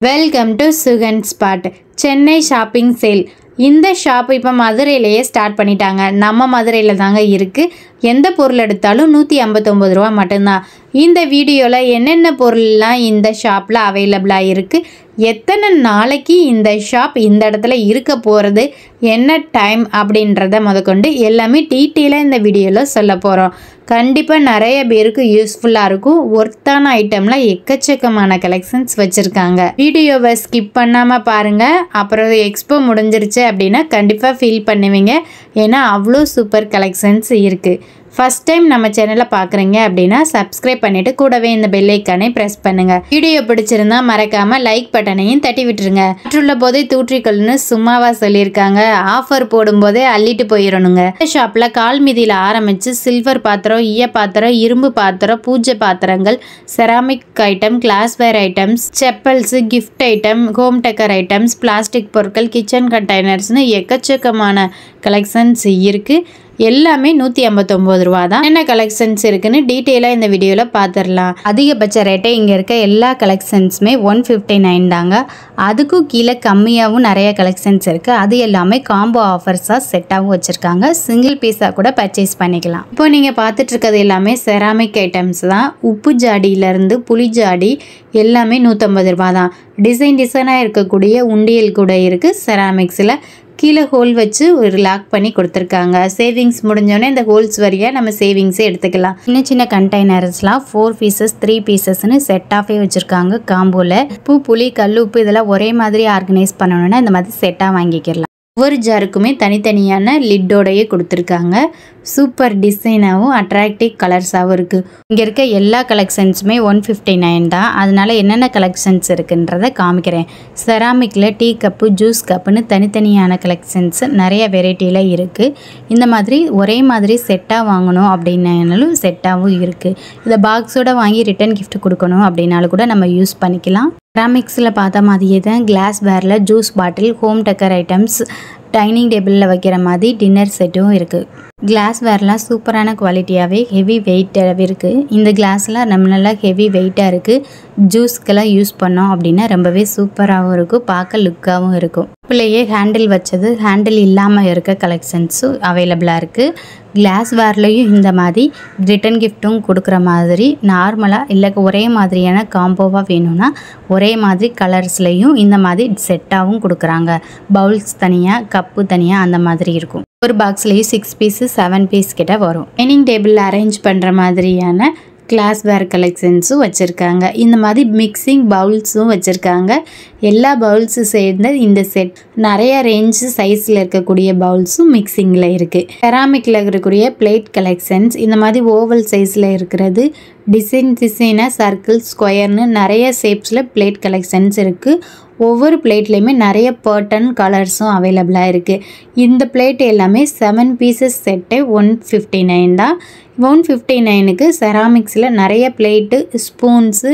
Welcome to Sugan spot Chennai shopping sale. இந்த shop இப்போ மதுரையிலேயே start பண்ணிட்டாங்க. நம்ம மதுரையில் தாங்க இருக்குது. எந்த பொருள் எடுத்தாலும் 159 ரூபா மட்டும்தான். இந்த வீடியோவில் என்னென்ன பொருள்லாம் இந்த ஷாப்பில் அவைலபிளாக இருக்குது, எத்தனை நாளைக்கு இந்த ஷாப் இந்த இடத்துல இருக்க போகிறது, என்ன டைம் அப்படின்றத முதற்கொண்டு எல்லாமே டீட்டெயிலாக இந்த வீடியோவில் சொல்ல போகிறோம். கண்டிப்பாக நிறைய பேருக்கு யூஸ்ஃபுல்லாக இருக்கும். ஒர்த்தான ஐட்டம்லாம் எக்கச்சக்கமான கலெக்ஷன்ஸ் வச்சுருக்காங்க. வீடியோவை ஸ்கிப் பண்ணாமல் பாருங்கள். அப்புறம் எக்ஸ்போ முடிஞ்சிருச்சு அப்படின்னா கண்டிப்பாக ஃபீல் பண்ணுவீங்க. ஏன்னா அவ்வளோ சூப்பர் கலெக்ஷன்ஸ் இருக்குது. ஃபர்ஸ்ட் டைம் நம்ம சேனலை பார்க்குறீங்க அப்படின்னா சப்ஸ்கிரைப் பண்ணிவிட்டு கூடவே இந்த பெல் ஐக்கானை ப்ரெஸ் பண்ணுங்கள். வீடியோ பிடிச்சிருந்தா மறக்காமல் லைக் பட்டனையும் தட்டி விட்டுருங்க. மற்றுள்ள போதே தூற்றிக்கொள்ளுன்னு சும்மாவா சொல்லியிருக்காங்க. ஆஃபர் போடும்போதே அள்ளிட்டு போயிடணுங்க. இந்த ஷாப்பில் கால் மிதியில் ஆரம்பித்து சில்வர் பாத்திரம், ஈய பாத்திரம், இரும்பு பாத்திரம், பூஜை பாத்திரங்கள், ceramic item, glassware items, chappals, gift item, home decker items, plastic பொருட்கள், கிச்சன் கண்டெய்னர்ஸ்னு எக்கச்சக்கமான கலெக்ஷன்ஸ் இருக்குது. எல்லாமே 159 ரூபா தான். என்ன கலெக்ஷன்ஸ் இருக்குன்னு டீட்டெயிலாக இந்த வீடியோவில் பார்த்துடலாம். அதிகபட்ச ரேட்டே இங்கே இருக்க எல்லா கலெக்ஷன்ஸுமே 159 தாங்க. அதுக்கும் கீழே கம்மியாகவும் நிறைய கலெக்ஷன்ஸ் இருக்குது. அது எல்லாமே காம்போ ஆஃபர்ஸாக செட்டாகவும் வச்சுருக்காங்க. சிங்கிள் பீஸாக கூட பர்ச்சேஸ் பண்ணிக்கலாம். இப்போ நீங்கள் பார்த்துட்ருக்கிறது எல்லாமே செராமிக் ஐட்டம்ஸ் தான். உப்பு ஜாடியிலேருந்து புளி ஜாடி எல்லாமே 150 ரூபா தான். டிசைனாக இருக்கக்கூடிய உண்டியல் கூட இருக்குது. செராமிக்ஸில் கீழே ஹோல் வச்சு ஒரு லாக் பண்ணி கொடுத்துருக்காங்க. சேவிங்ஸ் முடிஞ்சோடனே இந்த ஹோல்ஸ் வழியாக நம்ம சேவிங்ஸே எடுத்துக்கலாம். சின்ன சின்ன கண்டெய்னர்ஸ்லாம் 4 பீசஸ் 3 பீசஸ்ன்னு செட் ஆஃபே வச்சுருக்காங்க. காம்போவில் உப்பு, புளி, கல் உப்பு இதெல்லாம் ஒரே மாதிரி ஆர்கனைஸ் பண்ணணுன்னா இந்த மாதிரி செட்டாக வாங்கிக்கலாம். ஒவ்வொரு ஜாருக்குமே தனித்தனியான லிட்டோடையே கொடுத்துருக்காங்க. சூப்பர் டிசைனாகவும் அட்ராக்டிவ் கலர்ஸாகவும் இருக்குது. இங்கே இருக்க எல்லா கலெக்ஷன்ஸுமே 159 தான். அதனால் என்னென்ன கலெக்ஷன்ஸ் இருக்குன்றதை காமிக்கிறேன். செராமிக்கில் டீ கப்பு, ஜூஸ் கப்புன்னு தனித்தனியான கலெக்ஷன்ஸ் நிறைய வெரைட்டியில் இருக்குது. இந்த மாதிரி ஒரே மாதிரி செட்டாக வாங்கணும் அப்படின்னாலும் செட்டாகவும் இருக்குது. இதை பாக்ஸோடு வாங்கி ரிட்டன் கிஃப்ட் கொடுக்கணும் அப்படின்னாலும் கூட நம்ம யூஸ் பண்ணிக்கலாம். செராமிக்ஸில் பார்த்த மாதிரியே தான் கிளாஸ் வேரில் juice bottle, home decker items, dining டேபிளில் வைக்கிற மாதிரி டின்னர் செட்டும் இருக்குது. கிளாஸ் வேர்லாம் சூப்பரான குவாலிட்டியாகவே ஹெவி வெயிட்டாகவே இருக்குது. இந்த கிளாஸ்லாம் நம்ம நல்லா ஹெவி வெயிட்டாக இருக்குது. ஜூஸ்க்கெல்லாம் யூஸ் பண்ணோம் அப்படின்னா ரொம்பவே சூப்பராகவும் இருக்கும், பார்க்க லுக்காகவும் இருக்கும். இப்போலையே ஹேண்டில் வச்சது, ஹேண்டில் இல்லாமல் இருக்க கலெக்ஷன்ஸும் அவைலபிளாக இருக்குது. கிளாஸ் வேர்லேயும் இந்த மாதிரி ரிட்டன் கிஃப்ட்டும் கொடுக்குற மாதிரி நார்மலாக இல்லை ஒரே மாதிரியான காம்போவாக வேணும்னா ஒரே மாதிரி கலர்ஸ்லேயும் இந்த மாதிரி செட்டாகவும் கொடுக்குறாங்க. பவுல்ஸ் தனியாக, கப்பு தனியாக அந்த மாதிரி இருக்கும். ஒரு பாக்ஸ்லேயும் 6 பீஸு 7 பீஸ் கிட்ட வரும். டைனிங் டேபிளில் அரேஞ்ச் பண்ணுற மாதிரியான கிளாஸ்வேர் கலெக்ஷன்ஸும் வச்சுருக்காங்க. இந்த மாதிரி மிக்சிங் பவுல்ஸும் வச்சுருக்காங்க. எல்லா பவுல்ஸும் சேர்ந்து இந்த செட் நிறைய ரேஞ்சு சைஸில் இருக்கக்கூடிய பவுல்ஸும் மிக்சிங்கில் இருக்குது. செராமிக்கில் இருக்கக்கூடிய பிளேட் கலெக்ஷன்ஸ் இந்த மாதிரி ஓவல் சைஸில் இருக்கிறது, டிசைனாக சர்க்கிள், ஸ்கொயர்னு நிறைய ஷேப்ஸில் பிளேட் கலெக்ஷன்ஸ் இருக்குது. ஒவ்வொரு பிளேட்லேயுமே நிறைய பேட்டர்ன் கலர்ஸும் அவைலபிளாக இருக்குது. இந்த பிளேட் எல்லாமே 7 பீசஸ் செட்டு 159 தான். 159க்கு செராமிக்ஸில் நிறைய பிளேட்டு, ஸ்பூன்ஸு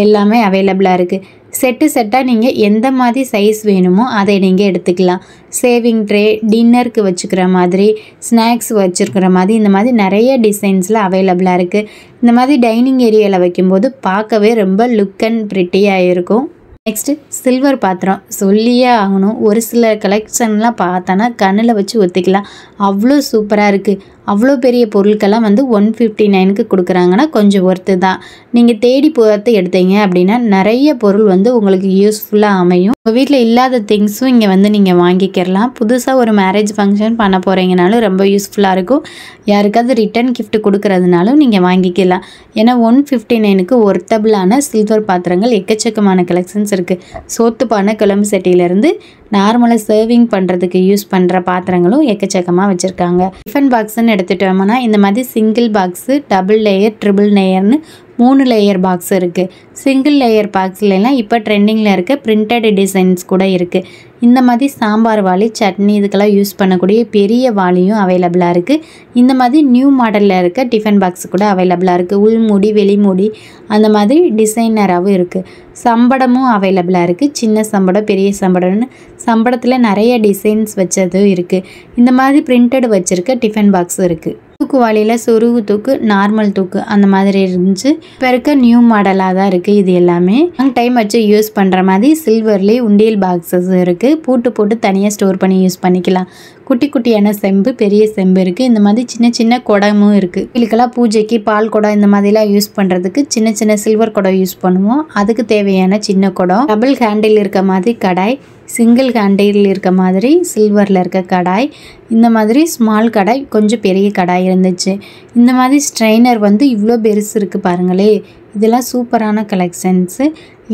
எல்லாமே அவைலபிளாக இருக்குது. செட்டாக நீங்கள் எந்த மாதிரி சைஸ் வேணுமோ அதை நீங்கள் எடுத்துக்கலாம். சேவிங் ட்ரே, டின்னருக்கு வச்சுக்கிற மாதிரி, ஸ்நாக்ஸ் வச்சுருக்கிற மாதிரி இந்த மாதிரி நிறைய டிசைன்ஸில் அவைலபிளாக இருக்குது. இந்த மாதிரி டைனிங் ஏரியாவில் வைக்கும்போது பார்க்கவே ரொம்ப லுக் அண்ட் ப்ரிட்டியாக இருக்கும். நெக்ஸ்ட்டு சில்வர் பாத்திரம் சொல்லியே ஆகணும். ஒரு சில கலெக்ஷன்லாம் பார்த்தோன்னா கண்ணில் வச்சு ஒத்திக்கலாம். அவ்வளோ சூப்பராக இருக்குது. அவ்வளோ பெரிய பொருட்கள்லாம் 159க்கு கொடுக்குறாங்கன்னா கொஞ்சம் ஒர்த்து தான். நீங்கள் தேடி பார்த்து எடுத்தீங்க அப்படின்னா நிறைய பொருள் உங்களுக்கு யூஸ்ஃபுல்லாக அமையும். உங்கள் வீட்டில் இல்லாத திங்ஸும் இங்கே நீங்கள் வாங்கிக்கிறலாம். புதுசாக ஒரு மேரேஜ் ஃபங்க்ஷன் பண்ண போகிறீங்கனாலும் ரொம்ப யூஸ்ஃபுல்லாக இருக்கும். யாருக்காவது ரிட்டன் கிஃப்ட் கொடுக்குறதுனாலும் நீங்கள் வாங்கிக்கலாம். ஏன்னா 159க்கு ஒர்த்தபிளான சில்வர் பாத்திரங்கள் எக்கச்சக்கமான கலெக்ஷன்ஸ் இருக்குது. சோத்துப்பானை, குழம்பு சட்டியிலேருந்து நார்மலாக சர்விங் பண்ணுறதுக்கு யூஸ் பண்ணுற பாத்திரங்களும் எக்கச்சக்கமாக வச்சுருக்காங்க. டிஃபன் பாக்ஸ்ன்னு எடுத்துட்டோம்னா இந்த மாதிரி single box, double layer, triple லேயர்னு 3 லேயர் பாக்ஸ் இருக்குது. சிங்கிள் லேயர் பாக்ஸ்லாம் இப்போ ட்ரெண்டிங்கில் இருக்க பிரிண்டட் டிசைன்ஸ் கூட இருக்குது. இந்த மாதிரி சாம்பார் வாளி, சட்னி இதுக்கெல்லாம் யூஸ் பண்ணக்கூடிய பெரிய வாளியும் அவைலபிளாக இருக்குது. இந்த மாதிரி நியூ மாடலில் இருக்க டிஃபன் பாக்ஸ் கூட அவைலபிளாக இருக்குது. உள்மூடி, வெளிமூடி அந்த மாதிரி டிசைனராகவும் இருக்குது. சம்படமும் அவைலபிளாக இருக்குது. சின்ன சம்படம், பெரிய சம்படம்னு சம்படத்தில் நிறைய டிசைன்ஸ் வச்சதும் இருக்குது. இந்த மாதிரி பிரிண்டட் வச்சுருக்க டிஃபன் பாக்ஸும் இருக்குது. தூக்குவாளியில் சொருகு தூக்கு, நார்மல் தூக்கு அந்த மாதிரி இருந்துச்சு. இப்போ இருக்க நியூ மாடலாக தான் இருக்குது. இது எல்லாமே லாங் டைம் வச்சு யூஸ் பண்ணுற மாதிரி சில்வர்லேயே உண்டியல் பாக்ஸஸ் இருக்குது. பூட்டு போட்டு தனியாக ஸ்டோர் பண்ணி யூஸ் பண்ணிக்கலாம். குட்டி குட்டியான செம்பு, பெரிய செம்பு இருக்குது. இந்த மாதிரி சின்ன சின்ன குடமும் இருக்குது. இதுக்கெல்லாம் பூஜைக்கு பால் குடம் இந்த மாதிரிலாம் யூஸ் பண்ணுறதுக்கு சின்ன சின்ன சில்வர் குடம் யூஸ் பண்ணுவோம். அதுக்கு தேவையான சின்ன குடம். டபுள் ஹேண்டில் இருக்க மாதிரி கடாய், சிங்கிள் ஹேண்டில் இருக்க மாதிரி சில்வரில் இருக்க கடாய், இந்த மாதிரி ஸ்மால் கடாய், கொஞ்சம் பெரிய கடாய் இருந்துச்சு. இந்த மாதிரி ஸ்ட்ரெயினர் வந்து இவ்வளோ பெருசு இருக்குது பாருங்களே. இதெல்லாம் சூப்பரான கலெக்ஷன்ஸு.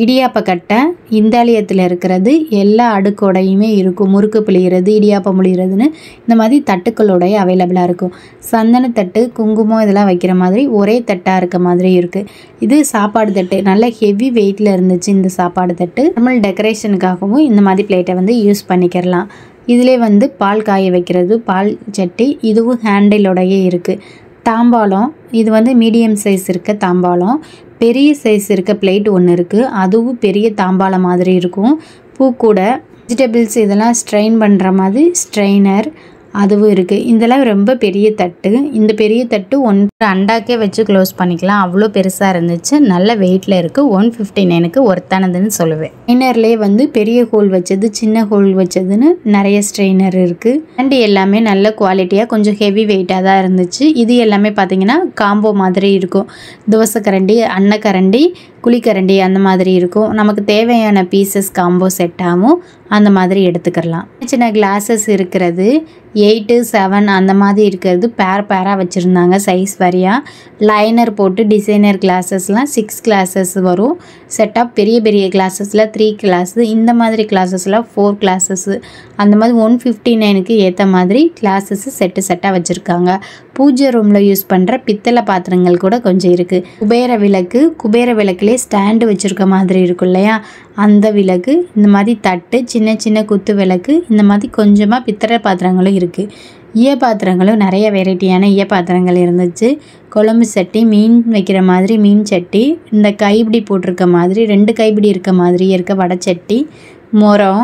இடியாப்ப கட்டை இந்தாலியத்தில் இருக்கிறது, எல்லா அடுக்கோடையுமே இருக்கும். முறுக்கு புளிகிறது, இடியாப்பம் புளிகிறதுன்னு இந்த மாதிரி தட்டுக்களோடைய அவைலபிளாக இருக்கும். சந்தனத்தட்டு, குங்குமம் இதெல்லாம் வைக்கிற மாதிரி ஒரே தட்டாக இருக்க மாதிரி இருக்குது. இது சாப்பாடு தட்டு, நல்ல ஹெவி வெயிட்டில் இருந்துச்சு இந்த சாப்பாடு தட்டு. நார்மல் டெக்கரேஷனுக்காகவும் இந்த மாதிரி பிளேட்டை வந்து யூஸ் பண்ணிக்கிறலாம். இதிலே வந்து பால் காய வைக்கிறது, பால் சட்டி, இதுவும் ஹேண்டிலோடையே இருக்குது. தாம்பாளம், இது வந்து மீடியம் சைஸ் இருக்க தாம்பாளம். பெரிய சைஸ் இருக்க பிளேட் ஒன்று இருக்குது, அதுவும் பெரிய தாம்பாளம் மாதிரி இருக்கும். பூக்கூடை, வெஜிடபிள்ஸ் இதெல்லாம் ஸ்ட்ரெயின் பண்ணுற மாதிரி ஸ்ட்ரெயினர் அதுவும் இருக்குது. இதெல்லாம் ரொம்ப பெரிய தட்டு. இந்த பெரிய தட்டு அண்டாக்கே வச்சு க்ளோஸ் பண்ணிக்கலாம், அவ்வளோ பெருசாக இருந்துச்சு. நல்ல வெயிட்டில் இருக்குது. 159க்கு ஒர்த்தானதுன்னு சொல்லுவேன். ஸ்ட்ரெயினர்லேயே வந்து பெரிய ஹோல் வச்சது, சின்ன ஹோல் வச்சதுன்னு நிறைய ஸ்ட்ரெயினர் இருக்குது. அண்ட் எல்லாமே நல்ல குவாலிட்டியாக கொஞ்சம் ஹெவி வெயிட்டாக தான் இருந்துச்சு. இது எல்லாமே பார்த்திங்கன்னா காம்போ மாதிரி இருக்கும். தோசைக்கரண்டி, அன்னக்கரண்டி, குழிக்கரண்டி அந்த மாதிரி இருக்கும். நமக்கு தேவையான பீசஸ் காம்போ செட் ஆகும், அந்த மாதிரி எடுத்துக்கலாம். சின்ன கிளாஸஸ் இருக்கிறது 8, 7 அந்த மாதிரி இருக்கிறது பேராக வச்சுருந்தாங்க சைஸ் வாரியாக. லைனர் போட்டு டிசைனர் கிளாஸஸ்லாம் 6 கிளாஸஸ் வரும். செட்டப் பெரிய பெரிய கிளாஸஸில் 3 கிளாஸு, இந்த மாதிரி கிளாஸஸில் 4 கிளாஸஸ்ஸு அந்த மாதிரி 159க்கு ஏற்ற மாதிரி கிளாஸஸ் செட்டாக வச்சுருக்காங்க. பூஜை ரூமில் யூஸ் பண்ணுற பித்தளை பாத்திரங்கள் கூட கொஞ்சம் இருக்குது. குபேர விளக்குலேயே ஸ்டாண்டு வச்சுருக்க மாதிரி இருக்கும் இல்லையா, அந்த விளக்கு, இந்த மாதிரி தட்டு, சின்ன சின்ன குத்து விளக்கு, இந்த மாதிரி கொஞ்சமாக பித்தளை பாத்திரங்களும் இருக்குது. ஈய பாத்திரங்களும் நிறைய வெரைட்டியான ஈய பாத்திரங்கள் இருந்துச்சு. குழம்பு சட்டி, மீன் வைக்கிற மாதிரி மீன் சட்டி, இந்த கைப்பிடி போட்டிருக்க மாதிரி 2 கைப்பிடி இருக்க மாதிரி இருக்க வடைச்சட்டி, முறம்,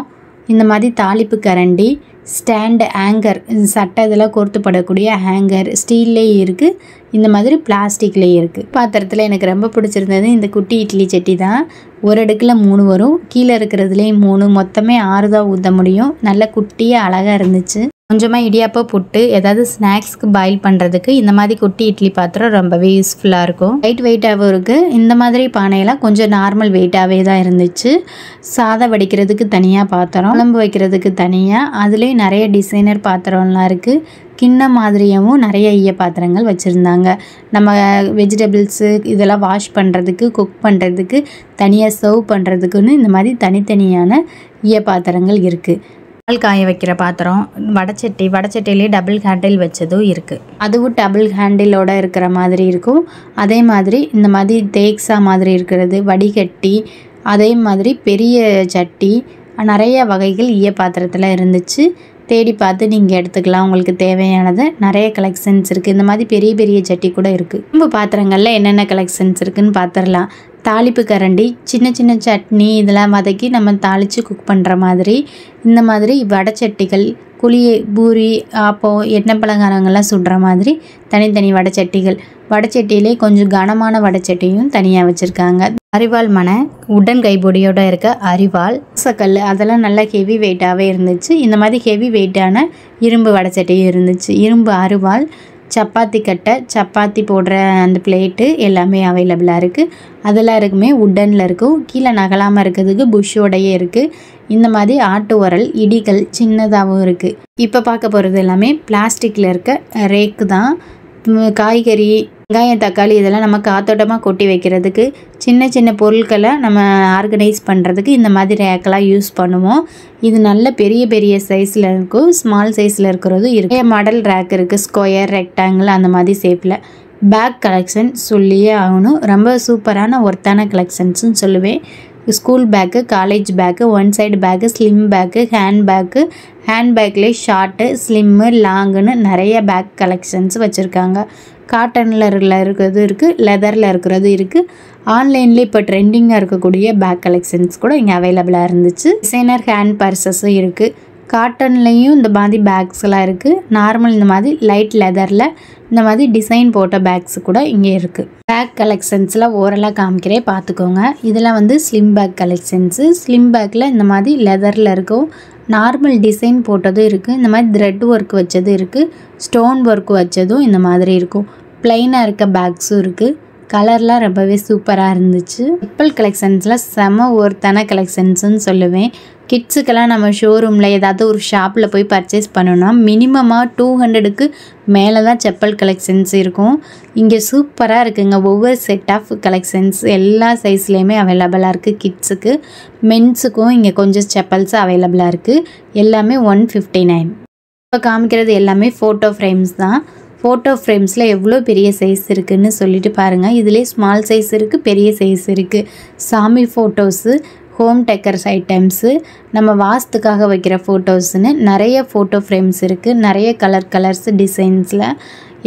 இந்த மாதிரி தாளிப்பு கரண்டி, ஸ்டாண்டு, ஹேங்கர், சட்டை இதெல்லாம் கோர்த்துப்படக்கூடிய ஹேங்கர் ஸ்டீல்லேயே இருக்குது, இந்த மாதிரி பிளாஸ்டிக்லேயே இருக்குது. பாத்திரத்தில் எனக்கு ரொம்ப பிடிச்சிருந்தது இந்த குட்டி இட்லி சட்டி தான். ஒரு அடுக்கில் 3 வரும், கீழே இருக்கிறதுலேயும் 3, மொத்தமே 6 தான் ஊற்ற முடியும். நல்ல குட்டியாக அழகாக இருந்துச்சு. கொஞ்சமாக இடியாப்பம் புட்டு ஏதாவது ஸ்நாக்ஸ்க்கு பாயில் பண்ணுறதுக்கு இந்த மாதிரி குட்டி இட்லி பாத்திரம் ரொம்பவே யூஸ்ஃபுல்லாக இருக்கும். லைட் வெயிட்டாகவும் இருக்குது. இந்த மாதிரி பானையெல்லாம் கொஞ்சம் நார்மல் வெயிட்டாகவே தான் இருந்துச்சு. சாதம் வடிக்கிறதுக்கு தனியாக பாத்திரம், குழம்பு வைக்கிறதுக்கு தனியாக, அதுலேயும் நிறைய டிசைனர் பாத்திரம்லாம் இருக்குது. கிண்ண மாதிரியாகவும் நிறைய ஈய பாத்திரங்கள் வச்சுருந்தாங்க. நம்ம வெஜிடபிள்ஸு இதெல்லாம் வாஷ் பண்ணுறதுக்கு, குக் பண்ணுறதுக்கு, தனியாக சர்வ் பண்ணுறதுக்குன்னு இந்த மாதிரி தனித்தனியான ஈய பாத்திரங்கள் இருக்குது. பால் காய வைக்கிற பாத்திரம், வடைச்சட்டிலேயே டபுள் ஹேண்டில் வச்சதும் இருக்குது. அதுவும் டபுள் ஹேண்டிலோடு இருக்கிற மாதிரி இருக்கும். அதே மாதிரி இந்த மாதிரி தேக்ஸா மாதிரி இருக்கிறது, வடிகட்டி, அதே மாதிரி பெரிய சட்டி, நிறைய வகைகள் ஈய பாத்திரத்தில் இருந்துச்சு. தேடி பார்த்து நீங்கள் எடுத்துக்கலாம் உங்களுக்கு தேவையானதை. நிறைய கலெக்ஷன்ஸ் இருக்குது. இந்த மாதிரி பெரிய பெரிய சட்டி கூட இருக்குது. ரொம்ப பாத்திரங்களில் என்னென்ன கலெக்ஷன்ஸ் இருக்குதுன்னு பார்த்துடலாம். தாளிப்பு கரண்டி, சின்ன சின்ன சட்னி இதெல்லாம் வதக்கி நம்ம தாளித்து குக் பண்ணுற மாதிரி. இந்த மாதிரி வடைச்சட்டிகள், பூரி, ஆப்பம், எண்ணெய் பலகாரங்கள்லாம் சுடுற மாதிரி தனித்தனி வடைச்சட்டிகள். வடைச்சட்டியிலே கொஞ்சம் கனமான வடைச்சட்டியும் தனியாக வச்சுருக்காங்க. அரிவாள் மனை, உடன் கைப்பொடியோடு இருக்க அரிவாள், சக்கல், அதெல்லாம் நல்லா ஹெவி வெயிட்டாகவே இருந்துச்சு. இந்த மாதிரி ஹெவி வெயிட்டான இரும்பு வடைச்சட்டியும் இருந்துச்சு. இரும்பு அரிவாள், சப்பாத்தி கட்டை, சப்பாத்தி போடுற அந்த பிளேட்டு எல்லாமே அவைலபிளாக இருக்குது. அதெல்லாம் இருக்குமே உட்டனில் இருக்கும். கீழே நகலாமல் இருக்கிறதுக்கு புஷ்ஷோடையே இருக்குது. இந்த மாதிரி ஆட்டு உரல், இடிகள் சின்னதாகவும் இருக்குது. இப்போ பார்க்க போகிறது எல்லாமே பிளாஸ்டிக்கில் இருக்க ரேக்கு தான். காய்கறி, வெங்காயம், தக்காளி இதெல்லாம் நம்ம காத்தோட்டமாக கொட்டி வைக்கிறதுக்கு, சின்ன சின்ன பொருட்களை நம்ம ஆர்கனைஸ் பண்ணுறதுக்கு இந்த மாதிரி ரேக்கெல்லாம் யூஸ் பண்ணுவோம். இது நல்ல பெரிய பெரிய சைஸில் இருக்கும், ஸ்மால் சைஸில் இருக்கிறதும் இருக்குது. மாடல் ரேக் இருக்குது, ஸ்கொயர், ரெக்டாங்கிள் அந்த மாதிரி ஷேப்பில். பேக் கலெக்ஷன் சொல்லியே ஆகணும். ரொம்ப சூப்பரான ஒர்த்தான கலெக்ஷன்ஸ்னு சொல்லுவேன். School bag, college bag, one side bag, slim bag, hand பேக்லேயே ஷார்ட்டு, ஸ்லிம்மு, லாங்குன்னு நிறைய பேக் கலெக்ஷன்ஸ் வச்சுருக்காங்க. காட்டனில் இருக்கிறது இருக்குது, லெதரில் இருக்கிறது இருக்குது. ஆன்லைனில் இப்போ ட்ரெண்டிங்காக இருக்கக்கூடிய பேக் கலெக்ஷன்ஸ் கூட இங்கே அவைலபிளாக இருந்துச்சு. டிசைனர் ஹேண்ட் பர்சஸும் இருக்குது. காட்டன்லேயும் இந்த மாதிரி பேக்ஸ்லாம் இருக்குது. நார்மல் இந்த மாதிரி லைட் லெதரில் இந்த மாதிரி டிசைன் போட்ட பேக்ஸ் கூட இங்கே இருக்குது. பேக் கலெக்ஷன்ஸில் ஓரலாக காமிக்கிறேன், பார்த்துக்கோங்க. இதெல்லாம் வந்து ஸ்லிம் பேக் கலெக்ஷன்ஸு. ஸ்லிம் பேக்கில் இந்த மாதிரி லெதரில் இருக்கும், நார்மல் டிசைன் போட்டதும் இருக்குது, இந்த மாதிரி த்ரெட் ஒர்க் வச்சதும் இருக்குது, ஸ்டோன் ஒர்க் வச்சதும் இந்த மாதிரி இருக்கும். ப்ளைனாக இருக்க பேக்ஸும் இருக்குது. கலர்லாம் ரொம்பவே சூப்பராக இருந்துச்சு. செப்பல் கலெக்ஷன்ஸில் செம ஒர்த்தான கலெக்ஷன்ஸுன்னு சொல்லுவேன். கிட்ஸுக்கெல்லாம் நம்ம ஷோரூமில் ஏதாவது ஒரு ஷாப்பில் போய் பர்ச்சேஸ் பண்ணோன்னா மினிமமாக 200க்கு மேலே தான் செப்பல் கலெக்ஷன்ஸ் இருக்கும். இங்கே சூப்பராக இருக்குங்க. ஒவ்வொரு செட் ஆஃப் கலெக்ஷன்ஸ் எல்லா சைஸ்லேயுமே அவைலபிளாக இருக்குது. கிட்ஸுக்கு மென்ஸுக்கும் இங்கே கொஞ்சம் செப்பல்ஸ் அவைலபிளாக இருக்குது. எல்லாமே 159. இப்போ காமிக்கிறது எல்லாமே ஃபோட்டோ ஃப்ரேம்ஸ் தான். ஃபோட்டோ ஃப்ரேம்ஸில் எவ்வளோ பெரிய சைஸ் இருக்குதுன்னு சொல்லிட்டு பாருங்கள். இதிலே ஸ்மால் சைஸ் இருக்குது, பெரிய சைஸ் இருக்குது. சாமி ஃபோட்டோஸு, ஹோம் டெக்கர்ஸ் ஐட்டம்ஸு, நம்ம வாஸ்துக்காக வைக்கிற ஃபோட்டோஸ்னு நிறைய ஃபோட்டோ ஃப்ரேம்ஸ் இருக்குது. நிறைய கலர்ஸ் டிசைன்ஸில்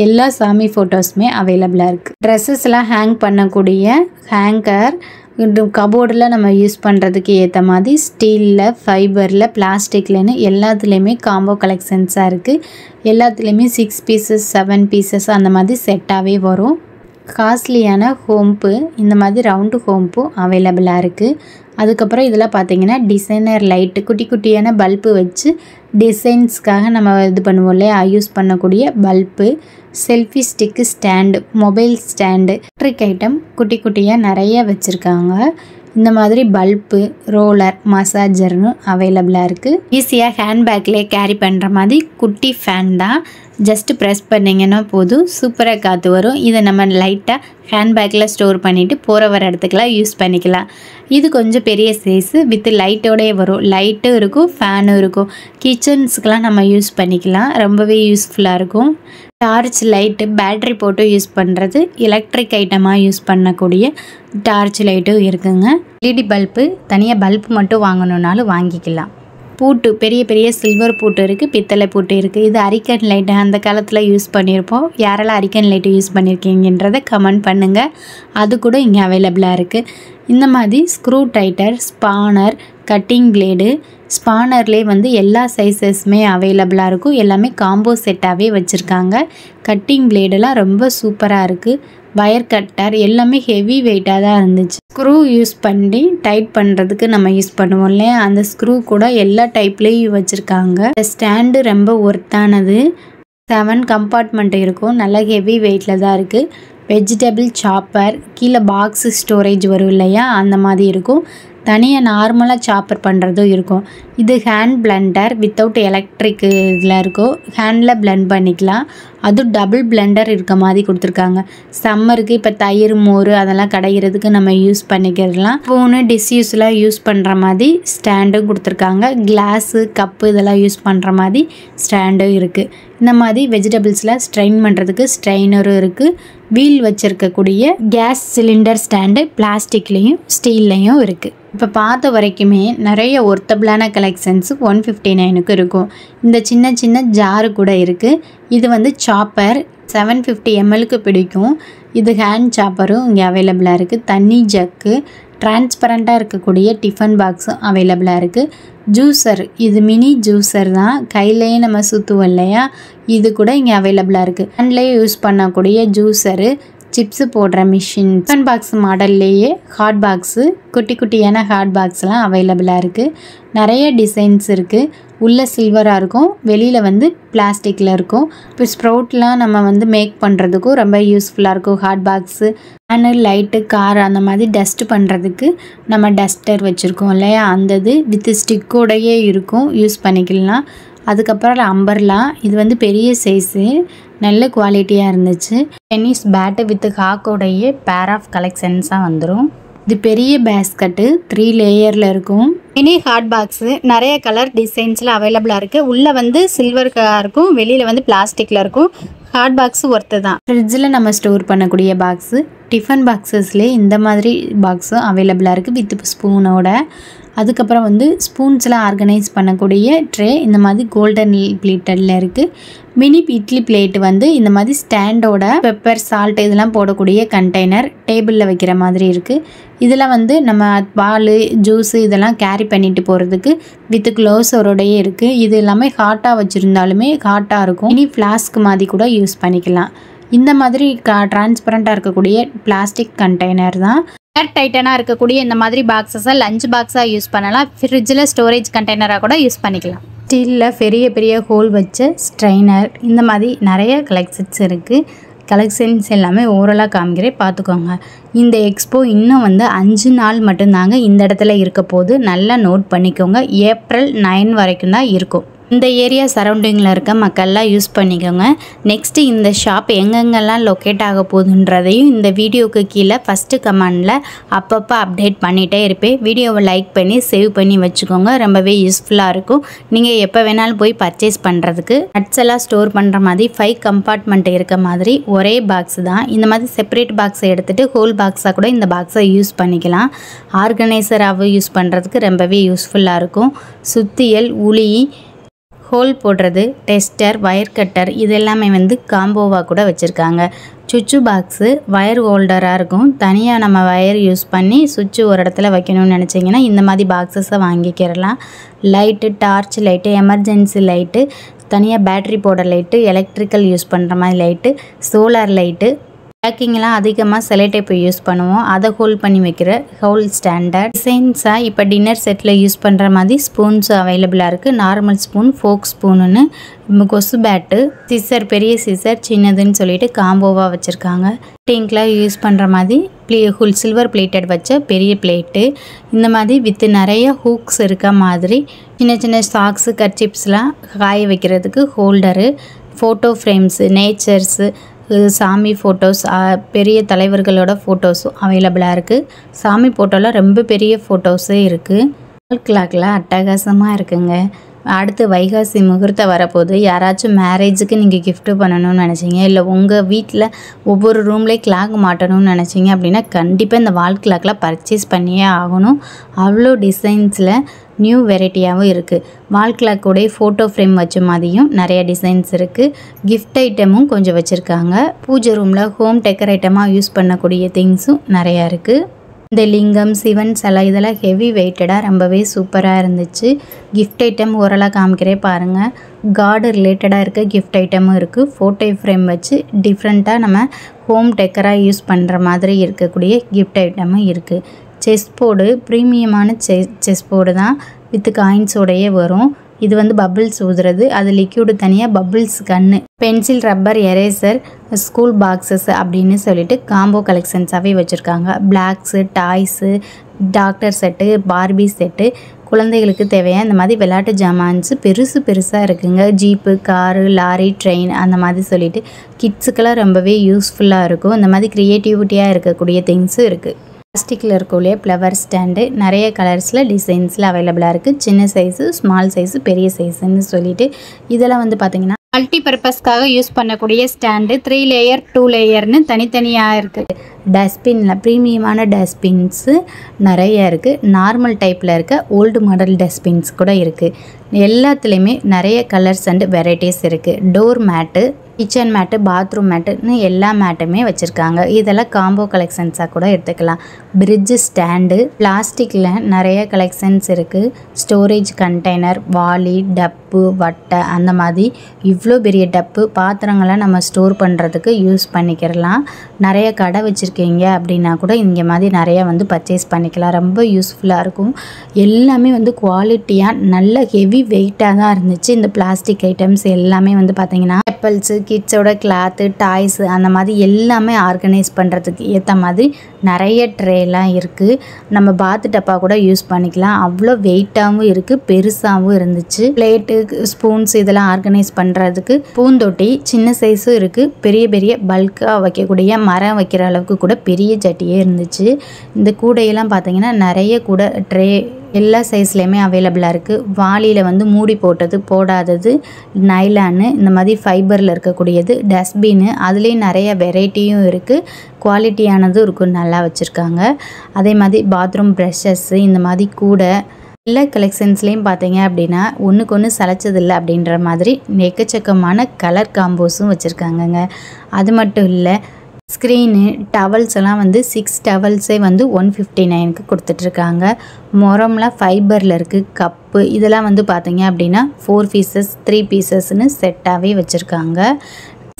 எல்லா சாமி ஃபோட்டோஸுமே அவைலபிளாக இருக்குது. ட்ரெஸ்ஸஸ்லாம் ஹேங் பண்ணக்கூடிய ஹேங்கர், கபோர்டில் நம்ம யூஸ் பண்ணுறதுக்கு ஏற்ற மாதிரி ஸ்டீலில், ஃபைபரில், பிளாஸ்டிக்லன்னு எல்லாத்துலேயுமே காம்போ கலெக்ஷன்ஸாக இருக்குது. எல்லாத்துலேயுமே 6 பீசஸ் 7 பீசஸ் அந்த மாதிரி செட்டாகவே வரும். காஸ்ட்லியான ஹோம்பு, இந்த மாதிரி ரவுண்டு ஹோம்பும் அவைலபிளாக இருக்குது. அதுக்கப்புறம் இதில் பார்த்திங்கன்னா டிசைனர் லைட்டு, குட்டி குட்டியான பல்பு வச்சு டிசைன்ஸ்க்காக நம்ம இது பண்ணுவோம் இல்லையா, யூஸ் பண்ணக்கூடிய bulb, selfie stick stand, mobile stand, electric item குட்டி குட்டியாக நிறைய வச்சுருக்காங்க. இந்த மாதிரி பல்பு, ரோலர், மசாஜர்னு அவைலபிளாக இருக்குது. ஈஸியாக ஹேண்ட்பேக்லேயே கேரி பண்ணுற மாதிரி குட்டி ஃபேன் தான். ஜஸ்ட்டு ப்ரெஸ் பண்ணிங்கன்னா போதும், சூப்பராக காற்று வரும். இதை நம்ம லைட்டாக ஹேண்ட்பேக்கில் ஸ்டோர் பண்ணிவிட்டு போகிற வர இடத்துக்குலாம் யூஸ் பண்ணிக்கலாம். இது கொஞ்சம் பெரிய சைஸு வித் லைட்டோடய வரும். லைட்டும் இருக்கும், ஃபேனும் இருக்கும். கிச்சன்ஸுக்கெலாம் நம்ம யூஸ் பண்ணிக்கலாம், ரொம்பவே யூஸ்ஃபுல்லாக இருக்கும். டார்ச் லைட்டு, பேட்ரி போட்டு யூஸ் பண்ணுறது, எலக்ட்ரிக் ஐட்டமாக யூஸ் பண்ணக்கூடிய டார்ச் லைட்டும் இருக்குங்க. எல்இடி பல்பு, தனியாக பல்பு மட்டும் வாங்கணுன்னாலும் வாங்கிக்கலாம். பூட்டு, பெரிய பெரிய சில்வர் பூட்டு இருக்குது, பித்தளை பூட்டு இருக்குது. இது அரிக்கன் லைட்டு, அந்த காலத்தில் யூஸ் பண்ணியிருப்போம். யாரெல்லாம் அரிக்கன் லைட்டு யூஸ் பண்ணியிருக்கீங்கன்றதை கமெண்ட் பண்ணுங்கள். அது கூட இங்கே அவைலபிளாக இருக்குது. இந்த மாதிரி screw tighter, spanner, cutting blade, ஸ்பானர்லேயே வந்து எல்லா சைஸஸுமே அவைலபிளாக இருக்கும். எல்லாமே காம்போ செட்டாகவே வச்சுருக்காங்க. கட்டிங் பிளேடெல்லாம் ரொம்ப சூப்பராக இருக்குது. வயர் கட்டர் எல்லாமே ஹெவி வெயிட்டாக தான் இருந்துச்சு. ஸ்க்ரூ யூஸ் பண்ணி டைட் பண்ணுறதுக்கு நம்ம யூஸ் பண்ணுவோம் இல்லையா, அந்த ஸ்க்ரூ கூட எல்லா டைப்லேயும் வச்சுருக்காங்க. இந்த ஸ்டாண்டு ரொம்ப ஒர்த்தானது. 7 கம்பார்ட்மெண்ட் இருக்கும், நல்லா ஹெவி வெயிட்டில் தான் இருக்குது. வெஜிடபிள் சாப்பர், கீழே பாக்ஸு ஸ்டோரேஜ் வரும் இல்லையா, அந்த மாதிரி இருக்கும். தனியாக நார்மலாக சாப்பர் பண்ணுறதும் இருக்கும். இது ஹேண்ட் பிளெண்டர், வித்தவுட் எலக்ட்ரிக் இதில் இருக்கும். ஹேண்டில் பிளெண்ட் பண்ணிக்கலாம். அதுவும் டபுள் பிளெண்டர் இருக்க மாதிரி கொடுத்துருக்காங்க. சம்மருக்கு இப்போ தயிர், மோர் அதெல்லாம் கடைகிறதுக்கு நம்ம யூஸ் பண்ணிக்கிறலாம். ஸ்பூனு, டிஷ்யூஸ்லாம் யூஸ் பண்ணுற மாதிரி ஸ்டாண்டும் கொடுத்துருக்காங்க. கிளாஸு, கப்பு இதெல்லாம் யூஸ் பண்ணுற மாதிரி ஸ்டாண்டும் இருக்குது. இந்த மாதிரி வெஜிடபிள்ஸ்லாம் ஸ்ட்ரெயின் பண்ணுறதுக்கு ஸ்ட்ரெயினரும் இருக்குது. வீல் வச்சுருக்கக்கூடிய கேஸ் சிலிண்டர் ஸ்டாண்டு பிளாஸ்டிக்லேயும் ஸ்டீல்லையும் இருக்குது. இப்போ பார்த்த வரைக்குமே நிறைய ஒர்த்தபிளான கலெக்ஷன்ஸ் 159க்கு இருக்கும். இந்த சின்ன சின்ன ஜாரு கூட இருக்குது. இது வந்து சாப்பர் 750 mlக்கு பிடிக்கும். இது ஹேண்ட் சாப்பரும் இங்கே அவைலபிளாக இருக்குது. தண்ணி ஜக்கு, டிரான்ஸ்பரண்ட்டாக இருக்கக்கூடிய டிஃபன் பாக்ஸும் அவைலபிளாக இருக்குது. ஜூஸர், இது மினி ஜூஸர் தான், கையிலேயே நம்ம சுற்றுவோம் இல்லையா, இது கூட இங்கே அவைலபிளாக இருக்குது. ஹேண்ட்லேயே யூஸ் பண்ணக்கூடிய ஜூஸரு, சிப்ஸு போடுற மிஷின், டிஃபன் பாக்ஸ் மாடல்லையே ஹாட் பாக்ஸு, குட்டி குட்டியான ஹாட் பாக்ஸ்லாம் அவைலபிளாக இருக்குது. நிறைய டிசைன்ஸ் இருக்குது. உள்ளே சில்வராக இருக்கும், வெளியில் வந்து பிளாஸ்டிக்கில் இருக்கும். இப்போ ஸ்ப்ரவுட்லாம் நம்ம வந்து மேக் பண்ணுறதுக்கும் ரொம்ப யூஸ்ஃபுல்லாக இருக்கும். Hot box, fan, light, car அந்த மாதிரி டஸ்ட் பண்ணுறதுக்கு நம்ம டஸ்டர் வச்சுருக்கோம் இல்லையா, அந்த இது வித் ஸ்டிக்கோடையே இருக்கும், யூஸ் பண்ணிக்கலாம். அதுக்கப்புறம் அம்பர்லா, இது வந்து பெரிய சைஸு, நல்ல குவாலிட்டியாக இருந்துச்சு. Tennis bat with ஹாக்கோடையே pair of கலெக்ஷன்ஸாக வந்துடும். இது பெரிய பேஸ்கட்டு 3 லேயரில் இருக்கும். மினி ஹாட் பாக்ஸு நிறைய கலர் டிசைன்ஸில் அவைலபிளாக இருக்குது. உள்ளே வந்து சில்வர் இருக்கும், வெளியில் வந்து பிளாஸ்டிக்கில் இருக்கும். ஹாட் பாக்ஸு ஒர்த்து தான். ஃப்ரிட்ஜில் நம்ம ஸ்டோர் பண்ணக்கூடிய பாக்ஸு, டிஃபன் பாக்ஸஸ்லேயே இந்த மாதிரி பாக்ஸும் அவைலபிளாக இருக்குது வித் ஸ்பூனோட. அதுக்கப்புறம் வந்து ஸ்பூன்ஸ்லாம் ஆர்கனைஸ் பண்ணக்கூடிய ட்ரே இந்த மாதிரி கோல்டன் பிளேட்டடில் இருக்குது. மினி இட்லி பிளேட் வந்து இந்த மாதிரி ஸ்டாண்டோட பெப்பர் சால்ட் இதெல்லாம் போடக்கூடிய கண்டெய்னர் டேபிளில் வைக்கிற மாதிரி இருக்குது. இதெல்லாம் வந்து நம்ம பால் ஜூஸு இதெல்லாம் கேரி பண்ணிட்டு போகிறதுக்கு வித் க்ளோஸரோடையே இருக்குது. இது எல்லாமே ஹாட்டாக வச்சுருந்தாலுமே ஹாட்டாக இருக்கும். மினி ஃப்ளாஸ்க் மாதிரி கூட யூஸ் பண்ணிக்கலாம். இந்த மாதிரி டிரான்ஸ்பரண்ட்டாக இருக்கக்கூடிய பிளாஸ்டிக் கண்டெய்னர் தான். ஏர் டைட்டனாக இருக்கக்கூடிய இந்த மாதிரி பாக்ஸஸை லஞ்ச் பாக்ஸாக யூஸ் பண்ணலாம். ஃப்ரிட்ஜில் ஸ்டோரேஜ் கண்டெய்னராக கூட யூஸ் பண்ணிக்கலாம். ஸ்டீலில் பெரிய பெரிய ஹோல் வச்ச ஸ்ட்ரைனர் இந்த மாதிரி நிறைய கலெக்ஷன்ஸ் இருக்குது. கலெக்ஷன்ஸ் எல்லாமே ஓரலாக காமிக்கிறேன், பார்த்துக்கோங்க. இந்த எக்ஸ்போ இன்னும் வந்து 5 நாள் மட்டும்தாங்க இந்த இடத்துல இருக்க போது. நல்லா நோட் பண்ணிக்கோங்க. ஏப்ரல் 9 வரைக்கும் தான் இருக்கும். இந்த ஏரியா சரௌண்டிங்கில் இருக்க மக்கள்லாம் யூஸ் பண்ணிக்கோங்க. நெக்ஸ்ட்டு இந்த ஷாப் எங்கெங்கெல்லாம் லொக்கேட் ஆக போகுதுன்றதையும் இந்த வீடியோவுக்கு கீழே ஃபஸ்ட்டு கமெண்டில் அப்பப்போ அப்டேட் பண்ணிகிட்டே இருப்பேன். வீடியோவை லைக் பண்ணி சேவ் பண்ணி வச்சுக்கோங்க. ரொம்பவே யூஸ்ஃபுல்லாக இருக்கும். நீங்கள் எப்போ வேணாலும் போய் பர்ச்சேஸ் பண்ணுறதுக்கு. நட்ஸ் எல்லாம் ஸ்டோர் பண்ணுற மாதிரி 5 கம்பார்ட்மெண்ட் இருக்க மாதிரி ஒரே பாக்ஸ் தான். இந்த மாதிரி செப்பரேட் பாக்ஸை எடுத்துகிட்டு ஹோல் பாக்ஸாக கூட இந்த பாக்ஸை யூஸ் பண்ணிக்கலாம். ஆர்கனைசராகவும் யூஸ் பண்ணுறதுக்கு ரொம்பவே யூஸ்ஃபுல்லாக இருக்கும். சுத்தியல், உளி, ஹோல் போடுறது, டெஸ்டர், வயர் கட்டர் இது எல்லாமே வந்து காம்போவாக கூட வச்சுருக்காங்க. சுவிட்சு பாக்ஸு வயர் ஹோல்டராக இருக்கும். தனியாக நம்ம வயர் யூஸ் பண்ணி சுவிட்சு ஒரு இடத்துல வைக்கணும்னு நினச்சிங்கன்னா இந்த மாதிரி பாக்ஸஸை வாங்கிக்கிறலாம். Light, torch light, emergency light, தனியாக பேட்ரி போட லைட்டு, எலக்ட்ரிக்கல் யூஸ் பண்ணுற மாதிரி லைட்டு, சோலார் லைட்டு. பேக்கிங்லாம் அதிகமாக செலோடேப் யூஸ் பண்ணுவோம். அதை ஹோல்ட் பண்ணி வைக்கிற ஹோல் ஸ்டாண்டர்ட் டிசைன்ஸாக இப்போ டின்னர் செட்டில் யூஸ் பண்ணுற மாதிரி ஸ்பூன்ஸ் அவைலபிளாக இருக்குது. நார்மல் ஸ்பூன், ஃபோக் ஸ்பூனுன்னு, கொசு பேட்டு, சிசர், பெரிய சிசர், சின்னதுன்னு சொல்லிட்டு காம்போவாக வச்சுருக்காங்க. டிங்கில் யூஸ் பண்ணுற மாதிரி சில்வர் பிளேட்டட் வச்ச பெரிய பிளேட்டு, இந்த மாதிரி வித் நிறைய ஹூக்ஸ் இருக்க மாதிரி சின்ன சின்ன சாக்ஸு, கர்ச்சிப்ஸ்லாம் காய வைக்கிறதுக்கு ஹோல்டரு, ஃபோட்டோ ஃப்ரேம்ஸு, நேச்சர்ஸு, சாமி ஃபோட்டோஸ், பெரிய தலைவர்களோட ஃபோட்டோஸும் அவைலபிளாக இருக்குது. சாமி ஃபோட்டோவில் ரொம்ப பெரிய ஃபோட்டோஸே இருக்குது. வால் கிளாக்கில் அட்டகாசமாக இருக்குங்க. அடுத்து வைகாசி முகூர்த்தம் வரப்போது. யாராச்சும் மேரேஜுக்கு நீங்கள் கிஃப்ட்டு பண்ணணும்னு நினச்சிங்க, இல்லை உங்கள் வீட்டில் ஒவ்வொரு ரூம்லேயே கிளாக் மாட்டணும்னு நினச்சிங்க அப்படின்னா கண்டிப்பாக இந்த வால் கிளாக்கில் பர்ச்சேஸ் பண்ணியே ஆகணும். அவ்வளோ டிசைன்ஸில் நியூ வெரைட்டியாகவும் இருக்குது. வால் கிளாக்கோடைய ஃபோட்டோ ஃப்ரேம் வச்ச மாதிரியும் நிறைய டிசைன்ஸ் இருக்குது. கிஃப்ட் ஐட்டமும் கொஞ்சம் வச்சுருக்காங்க. பூஜை ரூமில் ஹோம் டெக்கர் ஐட்டமாக யூஸ் பண்ணக்கூடிய திங்ஸும் நிறையா இருக்குது. இந்த லிங்கம், சிவன் சிலை இதெல்லாம் ஹெவி வெயிட்டடாக ரொம்பவே சூப்பராக இருந்துச்சு. கிஃப்ட் ஐட்டம் ஓரளவு காமிக்கிறேன் பாருங்கள். கார்டு ரிலேட்டடாக இருக்க கிஃப்ட் ஐட்டமும் இருக்குது. ஃபோட்டோ ஃப்ரேம் வச்சு டிஃப்ரெண்ட்டாக நம்ம ஹோம் டெக்கராக யூஸ் பண்ணுற மாதிரி இருக்கக்கூடிய கிஃப்ட் ஐட்டமும் இருக்குது. செஸ் போர்டு, ப்ரீமியமான செஸ் போர்டு தான், வித் காயின்ஸோடையே வரும். இது வந்து பபிள்ஸ் ஊதுறது, அது லிக்யூடு தனியாக, பபிள்ஸ் கன்று, pencil, rubber, eraser, school boxes அப்படின்னு சொல்லிட்டு காம்போ கலெக்ஷன்ஸாகவே வச்சுருக்காங்க. Blocks, toys, doctor set, Barbie set, குழந்தைகளுக்கு தேவையான இந்த மாதிரி விளையாட்டு ஜாமான்ஸு பெருசாக இருக்குங்க. ஜீப்பு, காரு, லாரி, ட்ரெயின் அந்த மாதிரி சொல்லிட்டு கிட்ஸுக்கெல்லாம் ரொம்பவே யூஸ்ஃபுல்லாக இருக்கும். இந்த மாதிரி க்ரியேட்டிவிட்டியாக இருக்கக்கூடிய திங்ஸும் இருக்குது. பிளாஸ்டிக்கில் இருக்கக்கூடிய ஃப்ளவர் ஸ்டாண்டு நிறைய கலர்ஸில் டிசைன்ஸில் அவைலபிளாக இருக்குது. சின்ன சைஸு, ஸ்மால் சைஸு, பெரிய சைஸுன்னு சொல்லிட்டு இதெல்லாம் வந்து பார்த்திங்கன்னா மல்டி பர்பஸ்க்காக யூஸ் பண்ணக்கூடிய ஸ்டாண்டு 3 லேயர் 2 லேயர்னு தனித்தனியாக இருக்குது. டஸ்ட்பினில் ப்ரீமியமான டஸ்ட்பின்ஸு நிறைய இருக்குது. நார்மல் டைப்பில் இருக்க ஓல்டு மாடல் டஸ்ட்பின்ஸ் கூட இருக்குது. எல்லாத்துலேயுமே நிறைய கலர்ஸ் அண்ட் வெரைட்டிஸ் இருக்குது. டோர் மேட்டு, கிச்சன் மேட்டு, பாத்ரூம் மேட்டுன்னு எல்லா மேட்டுமே வச்சுருக்காங்க. இதெல்லாம் காம்போ கலெக்ஷன்ஸாக கூட எடுத்துக்கலாம். பிரிட்ஜு ஸ்டாண்டு, பிளாஸ்டிக்கில் நிறைய கலெக்ஷன்ஸ் இருக்குது. ஸ்டோரேஜ் கண்டெய்னர், வாளி, டப்பு, வட்டை அந்த மாதிரி இவ்வளோ பெரிய டப்பு பாத்திரங்களை நம்ம ஸ்டோர் பண்ணுறதுக்கு யூஸ் பண்ணிக்கிறலாம். நிறைய கடை வச்சுருக்கீங்க அப்படின்னா கூட இங்கே மாதிரி நிறையா வந்து பர்ச்சேஸ் பண்ணிக்கலாம். ரொம்ப யூஸ்ஃபுல்லாக இருக்கும். எல்லாமே வந்து குவாலிட்டியாக நல்ல ஹெவி வெயிட்டாக தான் இருந்துச்சு. இந்த பிளாஸ்டிக் ஐட்டம்ஸ் எல்லாமே வந்து பார்த்திங்கன்னா செப்பல்ஸு, கிட்ஸோட கிளாத்து, டாய்ஸு அந்த மாதிரி எல்லாமே ஆர்கனைஸ் பண்ணுறதுக்கு ஏற்ற மாதிரி நிறைய ட்ரேலாம் இருக்குது. நம்ம பாத்து டப்பா கூட யூஸ் பண்ணிக்கலாம். அவ்வளோ வெயிட்டாகவும் இருக்குது, பெருசாகவும் இருந்துச்சு. பிளேட்டு, ஸ்பூன்ஸ் இதெல்லாம் ஆர்கனைஸ் பண்ணுறதுக்கு பூந்தொட்டி சின்ன சைஸும் இருக்குது. பெரிய பெரிய பல்காக வைக்கக்கூடிய மரம் வைக்கிற அளவுக்கு கூட பெரிய சட்டியே இருந்துச்சு. இந்த கூடையெல்லாம் பார்த்திங்கன்னா நிறைய கூட ட்ரே எல்லா சைஸ்லேயுமே அவைலபிளாக இருக்குது. வாளியில் வந்து மூடி போட்டது போடாதது, நைலானு, இந்த மாதிரி ஃபைபரில் இருக்கக்கூடியது, டஸ்ட்பின்னு, அதுலேயும் நிறைய வெரைட்டியும் இருக்குது, குவாலிட்டியானதும் இருக்கும், நல்லா வச்சுருக்காங்க. அதே மாதிரி பாத்ரூம் ப்ரஷஸ்ஸு, இந்த மாதிரி கூட எல்லா கலெக்ஷன்ஸ்லேயும் பார்த்தீங்க அப்படின்னா ஒன்றுக்கு ஒன்று சளைச்சதில்லை அப்படின்ற மாதிரி எக்கச்சக்கமான கலர் காம்போஸும் வச்சுருக்காங்கங்க. அது மட்டும் இல்லை, ஸ்க்ரீனு டவல்ஸ் எல்லாம் வந்து 6 டவல்ஸே வந்து 159க்கு கொடுத்துட்ருக்காங்க. மொரம்லாம் ஃபைபரில் இருக்குது. கப்பு இதெல்லாம் வந்து பார்த்தீங்க அப்படின்னா 4 பீசஸ் 3 பீசஸ்ன்னு செட்டாகவே வச்சுருக்காங்க.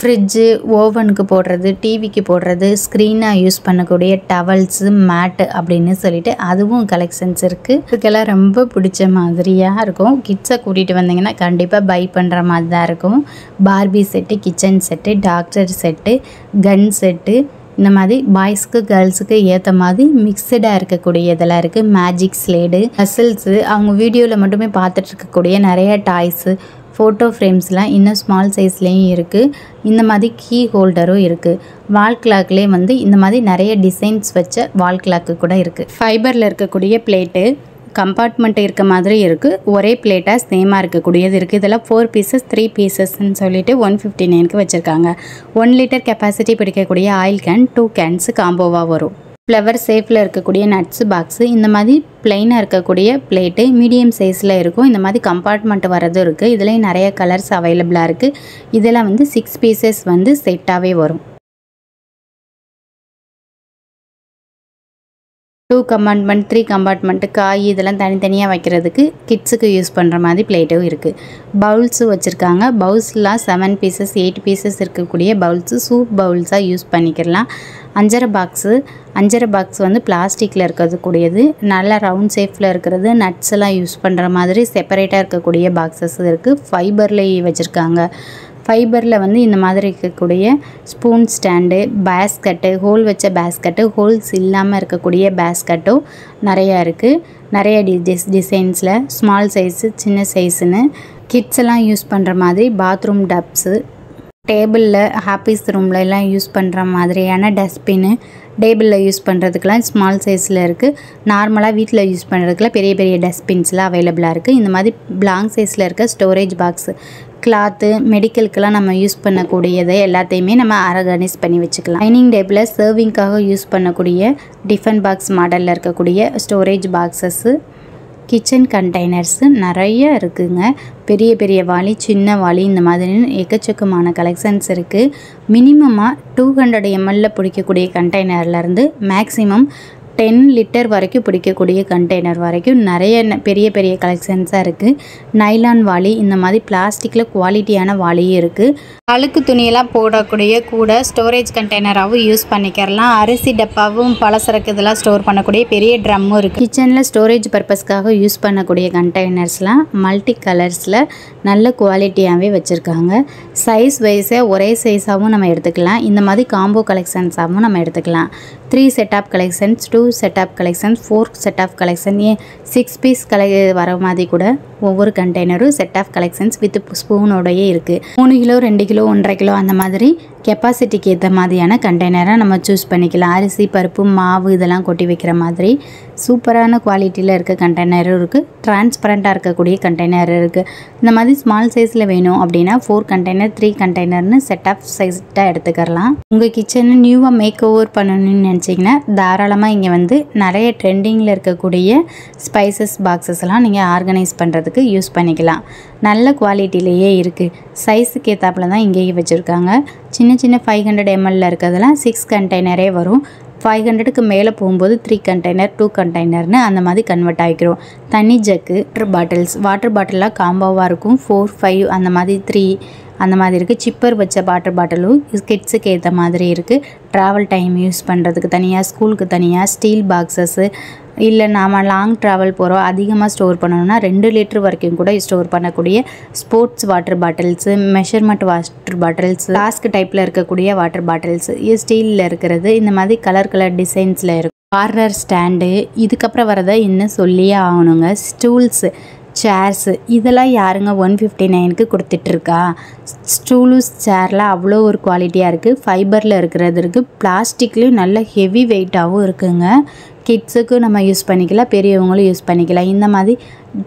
ஃப்ரிட்ஜு, ஓவனுக்கு போடுறது, டிவிக்கு போடுறது, ஸ்க்ரீனாக யூஸ் பண்ணக்கூடிய டவல்ஸு, மேட்டு அப்படின்னு சொல்லிட்டு அதுவும் கலெக்ஷன்ஸ் இருக்குது. இதுக்கெல்லாம் ரொம்ப பிடிச்ச மாதிரியாக இருக்கும். கிட்ஸை கூட்டிகிட்டு வந்தீங்கன்னா கண்டிப்பாக பை பண்ணுற மாதிரி தான் இருக்கும். Barbie set, kitchen set, doctor set, gun set, இந்த மாதிரி பாய்ஸ்க்கு கேர்ள்ஸுக்கு ஏற்ற மாதிரி மிக்சடாக இருக்கக்கூடிய இதெல்லாம் இருக்குது. மேஜிக் ஸ்லேடு, பசில்ஸு, அவங்க வீடியோவில் மட்டுமே பார்த்துட்டு இருக்கக்கூடிய நிறைய டாய்ஸு, ஃபோட்டோ ஃப்ரேம்ஸ்லாம் இன்னும் ஸ்மால் சைஸ்லேயும் இருக்குது. இந்த மாதிரி கீ ஹோல்டரும் இருக்குது. வால் கிளாக்லேயே வந்து இந்த மாதிரி நிறைய டிசைன்ஸ் வச்ச வால் கிளாக்கு கூட இருக்குது. ஃபைபரில் இருக்கக்கூடிய பிளேட்டு, கம்பார்ட்மெண்ட் இருக்க மாதிரி இருக்குது. ஒரே பிளேட்டாக சேமாக இருக்கக்கூடியது இருக்குது. இதெல்லாம் 4 பீசஸ் 3 பீசஸ்ன்னு சொல்லிட்டு 159க்கு வச்சுருக்காங்க. 1 லிட்டர் கெப்பாசிட்டி பிடிக்கக்கூடிய ஆயில் கேன் 2 கேன்ஸு காம்போவாக வரும். ஃப்ளவர் ஷேப்பில் இருக்கக்கூடிய நட்ஸு பாக்ஸு, இந்த மாதிரி பிளெயினாக இருக்கக்கூடிய பிளேட்டு மீடியம் சைஸில் இருக்கும். இந்த மாதிரி கம்பார்ட்மெண்ட் வரதும் இருக்குது. இதுலேயும் நிறைய கலர்ஸ் அவைலபிளாக இருக்குது. இதெல்லாம் வந்து 6 பீசஸ் வந்து செட்டாகவே வரும். 2 கம்பார்ட்மெண்ட் 3 கம்பார்ட்மெண்ட்டு, காய் இதெல்லாம் தனித்தனியாக வைக்கிறதுக்கு கிட்ஸுக்கு யூஸ் பண்ணுற மாதிரி பிளேட்டும் இருக்குது. பவுல்ஸு வச்சுருக்காங்க. பவுல்ஸ்லாம் 7 பீசஸ் 8 பீசஸ் இருக்கக்கூடிய பவுல்ஸு சூப் பவுல்ஸாக யூஸ் பண்ணிக்கலாம். அஞ்சரை பாக்ஸ் வந்து பிளாஸ்டிக்கில் இருக்கிறது கூடியது, நல்ல ரவுண்ட் ஷேப்பில் இருக்கிறது, நட்ஸ் எல்லாம் யூஸ் பண்ணுற மாதிரி செப்பரேட்டாக இருக்கக்கூடிய பாக்ஸஸ் இருக்குது. ஃபைபர்லேயே வச்சுருக்காங்க. ஃபைபரில் வந்து இந்த மாதிரி இருக்கக்கூடிய ஸ்பூன் ஸ்டாண்டு, பேஸ்கட்டு, ஹோல் வச்ச பேஸ்கட்டு, ஹோல்ஸ் இல்லாமல் இருக்கக்கூடிய பேஸ்கட்டும் நிறையா இருக்குது. நிறைய டிசைன்ஸில் ஸ்மால் சைஸு, சின்ன சைஸுன்னு கிட்ஸ் எல்லாம் யூஸ் பண்ணுற மாதிரி பாத்ரூம் டப்ஸு, டேபிளில் ஹாப்பீஸ் ரூமில் எல்லாம் யூஸ் பண்ணுற மாதிரியான டஸ்ட்பின்னு, டேபிளில் யூஸ் பண்ணுறதுக்கெலாம் ஸ்மால் சைஸில் இருக்குது. நார்மலாக வீட்டில் யூஸ் பண்ணுறதுக்குலாம் பெரிய பெரிய டஸ்ட்பின்ஸ்லாம் அவைலபிளாக இருக்குது. இந்த மாதிரி லாங் சைஸில் இருக்க ஸ்டோரேஜ் பாக்ஸு, கிளாத்து, மெடிக்கலுக்கெல்லாம் நம்ம யூஸ் பண்ணக்கூடியதை எல்லாத்தையுமே நம்ம ஆர்கனைஸ் பண்ணி வச்சுக்கலாம். டைனிங் டேபிளில் சர்விங்காக யூஸ் பண்ணக்கூடிய டிஃபன் பாக்ஸ் மாடலில் இருக்கக்கூடிய ஸ்டோரேஜ் பாக்ஸஸ்ஸு, கிச்சன் கண்டெய்னர்ஸு நிறைய இருக்குதுங்க. பெரிய பெரிய வாளி, சின்ன வாளி, இந்த மாதிரி எக்கச்சக்கமான கலெக்ஷன்ஸ் இருக்குது. மினிமமாக 200 ml பிடிக்கக்கூடிய கண்டெய்னர்லேருந்து மேக்ஸிமம் 10 லிட்டர் வரைக்கும் பிடிக்கக்கூடிய கண்டெய்னர் வரைக்கும் நிறைய பெரிய பெரிய கலெக்ஷன்ஸாக இருக்குது. நைலான் வாளி, இந்த மாதிரி பிளாஸ்டிக்கில் குவாலிட்டியான வாளியும் இருக்குது. அழுக்கு துணியெல்லாம் போடக்கூடிய கூட ஸ்டோரேஜ் கண்டெய்னராகவும் யூஸ் பண்ணிக்கிறலாம். அரிசி டப்பாவும் பலசரக்கு இதெல்லாம் ஸ்டோர் பண்ணக்கூடிய பெரிய ட்ரம்மும் இருக்குது. கிச்சனில் ஸ்டோரேஜ் பர்பஸ்க்காக யூஸ் பண்ணக்கூடிய கண்டெய்னர்ஸ்லாம் மல்டி கலர்ஸில் நல்ல குவாலிட்டியாகவே வச்சுருக்காங்க. சைஸ் வைஸாக ஒரே சைஸாகவும் நம்ம எடுத்துக்கலாம். இந்த மாதிரி காம்போ கலெக்ஷன்ஸாகவும் நம்ம எடுத்துக்கலாம். 3 set of collections, 2 set of collections, 4 set of collection, 6 piece வர மாதிரி கூட ஒவ்வொரு கண்டெய்னரும் செட் ஆஃப் கலெக்ஷன்ஸ் வித் ஸ்பூனோடையே இருக்குது. 3 கிலோ 2 கிலோ 1.5 கிலோ அந்த மாதிரி கெப்பாசிட்டிக்கு ஏற்ற மாதிரியான கண்டெய்னரை நம்ம சூஸ் பண்ணிக்கலாம். அரிசி, பருப்பு, மாவு இதெல்லாம் கொட்டி வைக்கிற மாதிரி சூப்பரான குவாலிட்டியில் இருக்க கண்டெய்னரும் இருக்குது. டிரான்ஸ்பரண்ட்டாக இருக்கக்கூடிய கண்டெய்னர் இருக்குது. இந்த மாதிரி ஸ்மால் சைஸில் வேணும் அப்படின்னா 4 கண்டெய்னர் 3 கண்டெய்னர்னு செட் ஆஃப் சைஸ்ட்டாக எடுத்துக்கலாம். உங்கள் கிச்சனை நியூவாக மேக் ஓவர் பண்ணணும்னு நினச்சிங்கன்னா தாராளமாக இங்கே வந்து நிறைய ட்ரெண்டிங்கில் இருக்கக்கூடிய ஸ்பைசஸ் பாக்ஸஸ்லாம் நீங்கள் ஆர்கனைஸ் பண்ணுறதுக்கு யூஸ் பண்ணிக்கலாம். நல்ல குவாலிட்டிலேயே இருக்குது. சைஸுக்கு ஏற்றாப்புல தான் இங்கேயே வச்சுருக்காங்க. சின்ன சின்ன 500 ml இருக்கிறதெல்லாம் 6 கண்டெய்னரே வரும். 500க்கு மேலே போகும்போது 3 கண்டெய்னர் 2 கண்டெய்னர்னு அந்த மாதிரி கன்வெர்ட் ஆகிக்கிறோம். தண்ணி ஜக்கு, வாட்டர் பாட்டிலாக காம்போவாக இருக்கும். 4, 5 அந்த மாதிரி 3 அந்த மாதிரி இருக்குது. சிப்பர் வச்ச வாட்டர் பாட்டிலும் கிட்ஸுக்கு ஏற்ற மாதிரி இருக்குது. ட்ராவல் டைம் யூஸ் பண்ணுறதுக்கு தனியாக, ஸ்கூலுக்கு தனியாக, ஸ்டீல் பாக்ஸஸ்ஸு, இல்லை நாம் லாங் ட்ராவல் போகிறோம் அதிகமாக ஸ்டோர் பண்ணணும்னா 2 லிட்டர் வரைக்கும் கூட ஸ்டோர் பண்ணக்கூடிய sports water bottles, measurement water bottles, flask டைப்பில் இருக்கக்கூடிய வாட்டர் பாட்டில்ஸு, ஸ்டீலில் இருக்கிறது, இந்த மாதிரி கலர் டிசைன்ஸில் இருக்கும். கார்னர் ஸ்டாண்டு, இதுக்கப்புறம் வரதை இன்னும் சொல்லியே ஆகணுங்க. ஸ்டூல்ஸு, சேர்ஸு இதெல்லாம் யாருங்க 159க்கு கொடுத்துட்ருக்கா. ஸ்டூலு சேர்லாம் அவ்வளோ ஒரு குவாலிட்டியாக இருக்குது. ஃபைபரில் இருக்கிறது இருக்குது, பிளாஸ்டிக்லேயும் நல்ல ஹெவி வெயிட்டாகவும் இருக்குங்க. கிட்ஸுக்கு நம்ம யூஸ் பண்ணிக்கலாம், பெரியவங்களும் யூஸ் பண்ணிக்கலாம். இந்த மாதிரி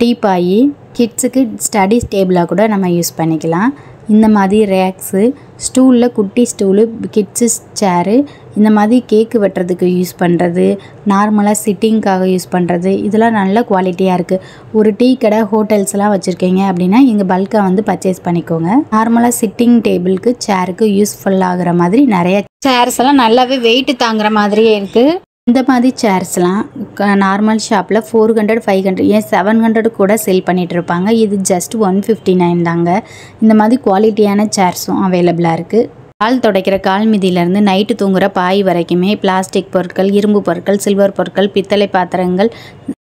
டீப்பாகி கிட்ஸுக்கு ஸ்டடி டேபிளாக கூட நம்ம யூஸ் பண்ணிக்கலாம். இந்த மாதிரி ரேக்ஸு, ஸ்டூலில் குட்டி ஸ்டூலு, கிட்ஸு சேரு, இந்த மாதிரி கேக்கு வெட்டுறதுக்கு யூஸ் பண்ணுறது, நார்மலாக சிட்டிங்க்காக யூஸ் பண்ணுறது, இதெல்லாம் நல்ல குவாலிட்டியாக இருக்குது. ஒரு டீ கடை ஹோட்டல்ஸ்லாம் வச்சுருக்கீங்க அப்படின்னா இங்கே பல்காக வந்து பர்ச்சேஸ் பண்ணிக்கோங்க. நார்மலாக சிட்டிங் டேபிளுக்கு சேருக்கு யூஸ்ஃபுல் ஆகிற மாதிரி நிறைய சேர்ஸ் எல்லாம் நல்லாவே வெயிட்டு தாங்குற மாதிரியே இருக்குது. இந்த மாதிரி சேர்ஸ்லாம் நார்மல் ஷாப்பில் 400, 500 ஏன் 700 கூட செல் பண்ணிகிட்டு இருப்பாங்க. இது ஜஸ்ட் 159 தாங்க. இந்த மாதிரி குவாலிட்டியான சேர்ஸும் அவைலபிளாக இருக்குது. கால் துடைக்கிற கால் மிதியிலேருந்து நைட்டு தூங்குகிற பாய் வரைக்குமே பிளாஸ்டிக் பொருட்கள், இரும்பு பொருட்கள், சில்வர் பொருட்கள், பித்தளை பாத்திரங்கள்,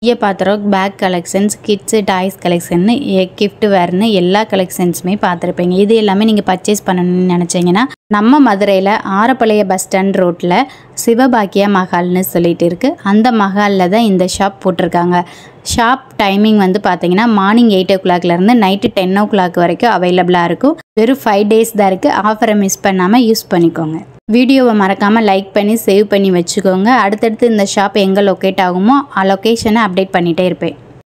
ஈய பாத்திரம், பேக் கலெக்ஷன்ஸ், கிட்ஸு டாய்ஸ் கலெக்ஷன்னு, கிஃப்ட் வேர்னு எல்லா கலெக்ஷன்ஸுமே பார்த்துருப்பீங்க. இது எல்லாமே நீங்கள் பர்ச்சேஸ் பண்ணணும்னு நினச்சிங்கன்னா நம்ம மதுரையில் ஆரப்பாளைய பஸ் ஸ்டாண்ட் ரோட்டில் சிவபாக்கியா மஹால்னு சொல்லிட்டு இருக்குது. அந்த மஹாலில் தான் இந்த ஷாப் போட்டிருக்காங்க. ஷாப் டைமிங் வந்து பார்த்தீங்கன்னா மார்னிங் 8 o'clockலேருந்து நைட்டு 10 o'clock வரைக்கும் அவைலபிளாக இருக்கும். வெறும் 5 days தான் இருக்குது. ஆஃபரை மிஸ் பண்ணாமல் யூஸ் பண்ணிக்கோங்க. வீடியோவை மறக்காமல் லைக் பண்ணி சேவ் பண்ணி வச்சுக்கோங்க. அடுத்தடுத்து இந்த ஷாப் எங்கே லொக்கேட் ஆகுமோ லொக்கேஷனை அப்டேட் பண்ணிகிட்டே இருப்பேன்.